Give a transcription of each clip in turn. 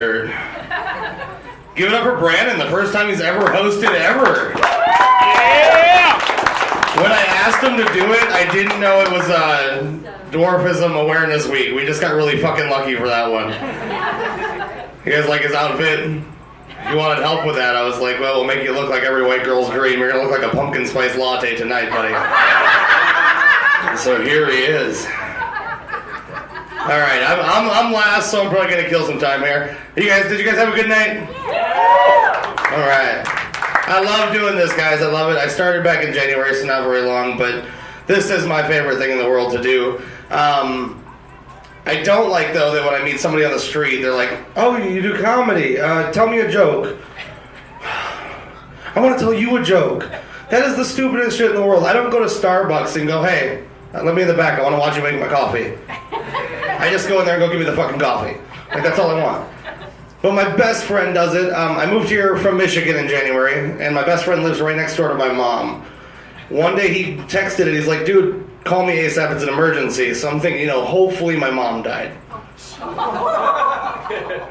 Give it up for Brandon, the first time he's ever hosted ever. Yeah! When I asked him to do it, I didn't know it was Dwarfism Awareness Week. We just got really fucking lucky for that one. You guys like his outfit? You wanted help with that. I was like, well, we'll make you look like every white girl's dream. You're gonna look like a pumpkin spice latte tonight, buddy. So here he is. All right, I'm last, so I'm probably gonna kill some time here. Did you guys have a good night? All right. I love doing this, guys. I love it. I started back in January, so not very long, but this is my favorite thing in the world to do. I don't like, though, that when I meet somebody on the street, they're like, oh, you do comedy. Tell me a joke. I want to tell you a joke. That is the stupidest shit in the world. I don't go to Starbucks and go, hey, let me in the back. I want to watch you make my coffee. I just go in there and go give me the fucking coffee. Like, that's all I want. But my best friend does it. I moved here from Michigan in January, and my best friend lives right next door to my mom. One day he texted it. He's like, dude, call me ASAP. It's an emergency. So I'm thinking, hopefully my mom died.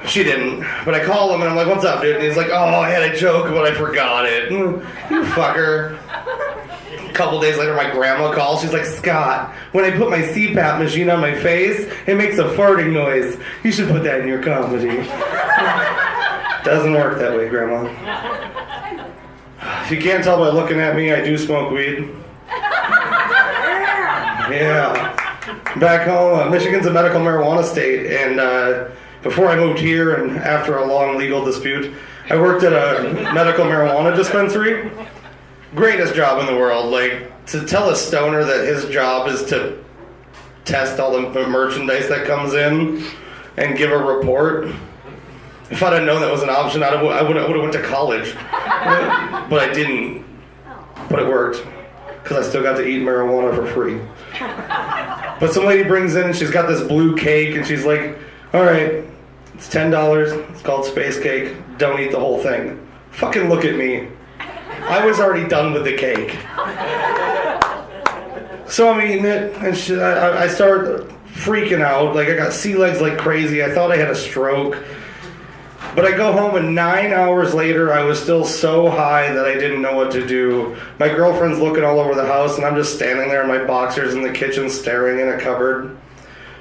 She didn't. But I call him, and I'm like, what's up, dude? And he's like, oh, I had a joke, but I forgot it. You fucker. A couple days later, my grandma calls. She's like, Scott, when I put my CPAP machine on my face, it makes a farting noise. You should put that in your comedy. Doesn't work that way, Grandma. If you can't tell by looking at me, I do smoke weed. Yeah. Back home, Michigan's a medical marijuana state, and before I moved here and after a long legal dispute, I worked at a medical marijuana dispensary. Greatest job in the world. Like, to tell a stoner that his job is to test all the merchandise that comes in and give a report. If I'd have known that was an option, I would have went to college. But I didn't. But it worked. Because I still got to eat marijuana for free. But some lady brings in and she's got this blue cake and she's like, all right, it's $10. It's called space cake. Don't eat the whole thing. Fucking look at me. I was already done with the cake. So I'm eating it, and I start freaking out. Like, I got sea legs like crazy. I thought I had a stroke. But I go home, and 9 hours later, I was still so high that I didn't know what to do. My girlfriend's looking all over the house, and I'm just standing there in my boxers in the kitchen staring in a cupboard.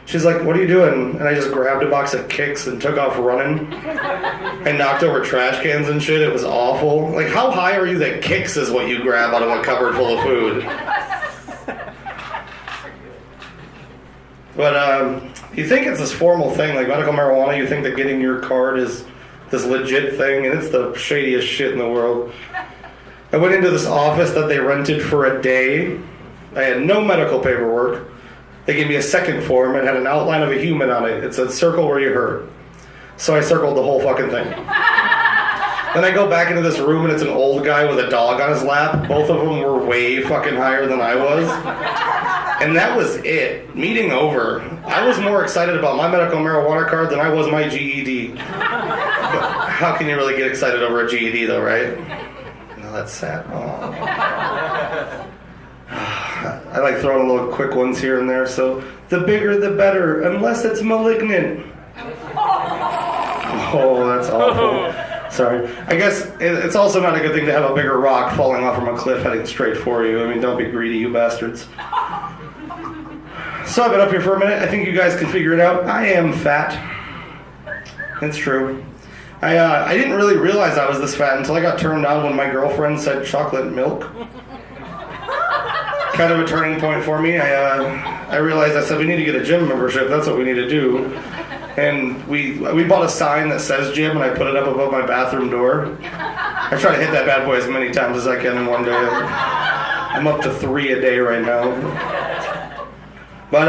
She's like, what are you doing? And I just grabbed a box of Kicks and took off running. I knocked over trash cans and shit. It was awful. Like, how high are you that Kicks is what you grab out of a cupboard full of food? But you think it's this formal thing, like medical marijuana, you think that getting your card is this legit thing, and it's the shadiest shit in the world. I went into this office that they rented for a day. I had no medical paperwork. They gave me a second form and had an outline of a human on it. It said, circle where you hurt. So I circled the whole fucking thing. Then I go back into this room and it's an old guy with a dog on his lap. Both of them were way fucking higher than I was. And that was it. Meeting over. I was more excited about my medical marijuana card than I was my GED. But how can you really get excited over a GED though, right? No, that's sad. Oh. I like throwing little quick ones here and there, so the bigger the better, unless it's malignant. Oh, that's awful. Sorry. I guess it's also not a good thing to have a bigger rock falling off from a cliff heading straight for you. I mean, don't be greedy, you bastards. So I've been up here for a minute. I think you guys can figure it out. I am fat. It's true. I didn't really realize I was this fat until I got turned on when my girlfriend said chocolate milk. Kind of a turning point for me. I realized, I said, we need to get a gym membership. That's what we need to do. And we bought a sign that says gym, and I put it up above my bathroom door. I try to hit that bad boy as many times as I can in one day. I'm up to 3 a day right now. But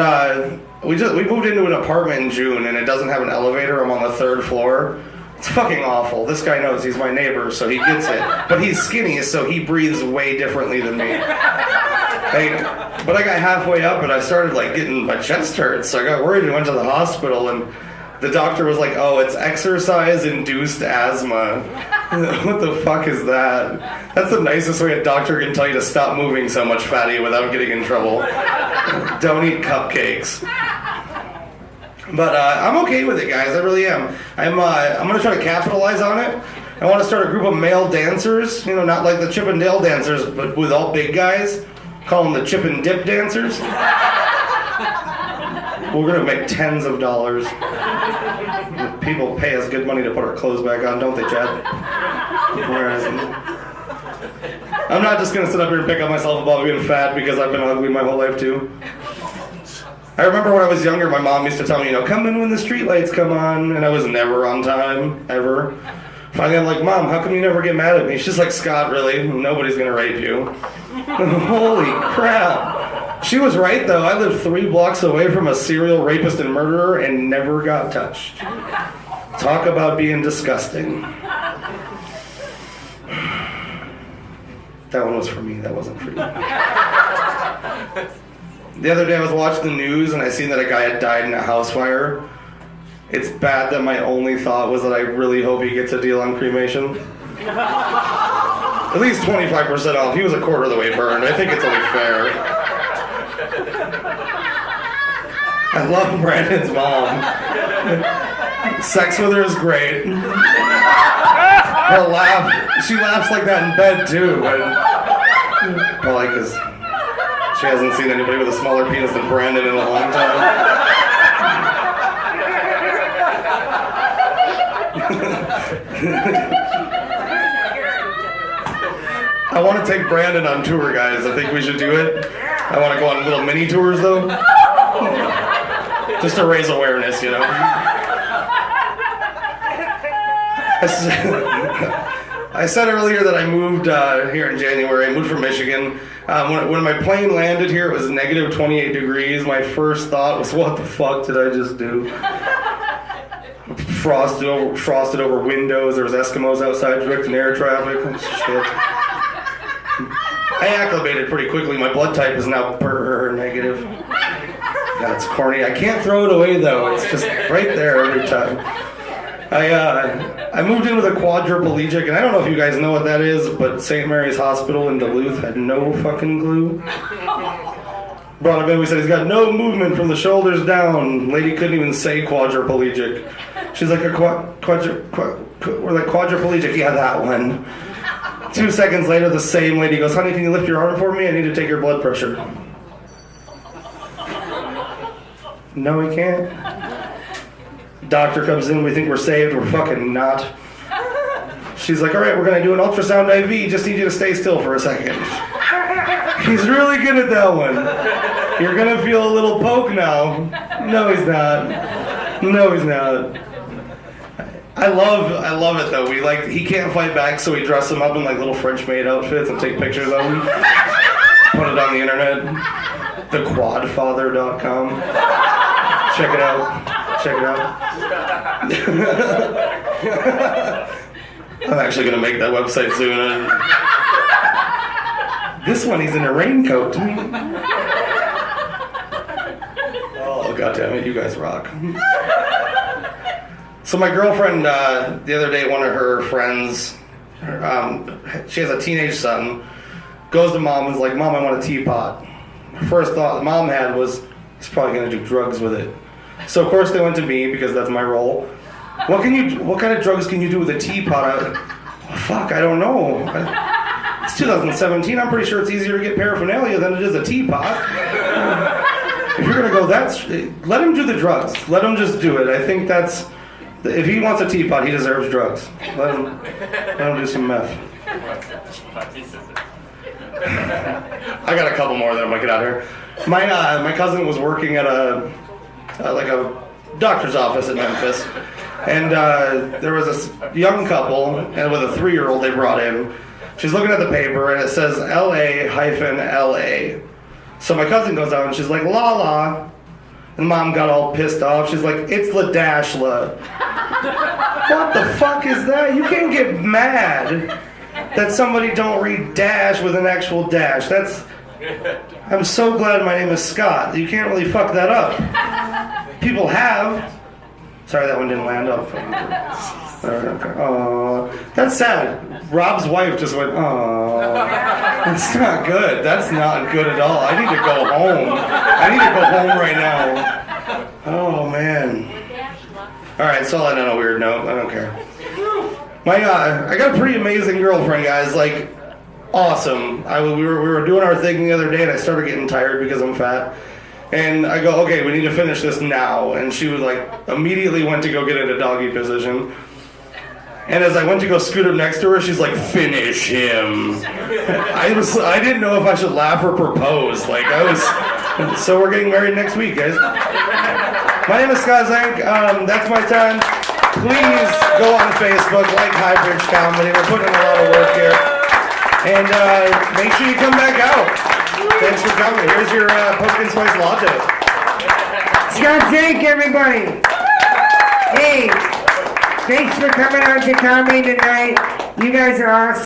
we moved into an apartment in June, and it doesn't have an elevator. I'm on the 3rd floor. It's fucking awful. This guy knows he's my neighbor, so he gets it. But he's skinny, so he breathes way differently than me. But I got halfway up and I started getting my chest hurt, so I got worried and went to the hospital, and the doctor was like, oh, it's exercise-induced asthma. What the fuck is that? That's the nicest way a doctor can tell you to stop moving so much, fatty, without getting in trouble. Don't eat cupcakes. But I'm okay with it, guys. I really am. I'm gonna try to capitalize on it. I want to start a group of male dancers. You know, not like the Chip and Dale dancers, but with all big guys. Call them the Chip and Dip dancers. We're gonna make tens of dollars. People pay us good money to put our clothes back on, don't they, Chad? Whereas, I'm not just gonna sit up here and pick on myself about being fat because I've been ugly my whole life too. I remember when I was younger, my mom used to tell me, come in when the streetlights come on, and I was never on time, ever. Finally, I'm like, Mom, how come you never get mad at me? She's like, Scott, really? Nobody's gonna rape you. Holy crap. She was right, though. I lived 3 blocks away from a serial rapist and murderer and never got touched. Talk about being disgusting. That one was for me. That wasn't for you. The other day I was watching the news and I seen that a guy had died in a house fire. It's bad that my only thought was that I really hope he gets a deal on cremation. At least 25% off. He was a quarter of the way burned. I think it's only fair. I love Brandon's mom. Sex with her is great. Her laugh, she laughs like that in bed too. Probably because she hasn't seen anybody with a smaller penis than Brandon in a long time. I want to take Brandon on tour, guys. I think we should do it. I want to go on little mini tours, though. Just to raise awareness, I said earlier that I moved here in January. I moved from Michigan. When my plane landed here, it was negative 28 degrees. My first thought was, what the fuck did I just do? Frosted over windows. There was Eskimos outside directing air traffic. Shit. I acclimated pretty quickly. My blood type is now negative. That's corny. I can't throw it away though. It's just right there every time. I moved in with a quadriplegic, and I don't know if you guys know what that is, but St. Mary's Hospital in Duluth had no fucking clue. Brought him in, we said he's got no movement from the shoulders down. Lady couldn't even say quadriplegic. She's like, we're like quadriplegic, yeah, that one. 2 seconds later, the same lady goes, honey, can you lift your arm for me? I need to take your blood pressure. No, he can't. Doctor comes in, we think we're saved, we're fucking not. She's like, all right, we're gonna do an ultrasound IV, just need you to stay still for a second. He's really good at that one. You're gonna feel a little poke now. No, he's not. No, he's not. I love it though. He can't fight back, so we dress him up in like little French maid outfits and take pictures of him. Put it on the internet. Thequadfather.com. Check it out. Check it out. I'm actually gonna make that website soon. This one, he's in a raincoat. Oh, goddammit, you guys rock. So my girlfriend, the other day, one of her friends, she has a teenage son, goes to mom and is like, Mom, I want a teapot. First thought the mom had was, he's probably gonna do drugs with it. So of course they went to me, because that's my role. What kind of drugs can you do with a teapot? Fuck, I don't know. It's 2017, I'm pretty sure it's easier to get paraphernalia than it is a teapot. If you're gonna go let him do the drugs. Let him just do it. I think if he wants a teapot, he deserves drugs. Let him do some meth. I got a couple more that I'm gonna get out here. My cousin was working at a doctor's office in Memphis, and there was this young couple, and with a 3-year-old they brought in. She's looking at the paper, and it says LA-LA. So my cousin goes out, and she's like, la la. And mom got all pissed off. She's like, it's La Dash La. What the fuck is that? You can't get mad that somebody don't read dash with an actual dash. I'm so glad my name is Scott. You can't really fuck that up. People have. Sorry, that one didn't land up. Oh, that's sad. Rob's wife just went, oh. That's not good. That's not good at all. I need to go home. I need to go home right now. Oh, man. All right, so I'll end on a weird note. I don't care. I got a pretty amazing girlfriend, guys. Like, awesome. We were doing our thing the other day, and I started getting tired because I'm fat. And I go, okay, we need to finish this now. And she was like, immediately went to go get into doggy position. And as I went to go scoot up next to her, she's like, finish him. I didn't know if I should laugh or propose. So we're getting married next week, guys. My name is Zank. That's my time. Please go on Facebook, like High Bridge Comedy. We're putting in a lot of work here. And make sure you come back out. Thanks for coming. Here's your pumpkin spice latte. Scott Zank, everybody. Hey, thanks for coming out to comedy tonight. You guys are awesome.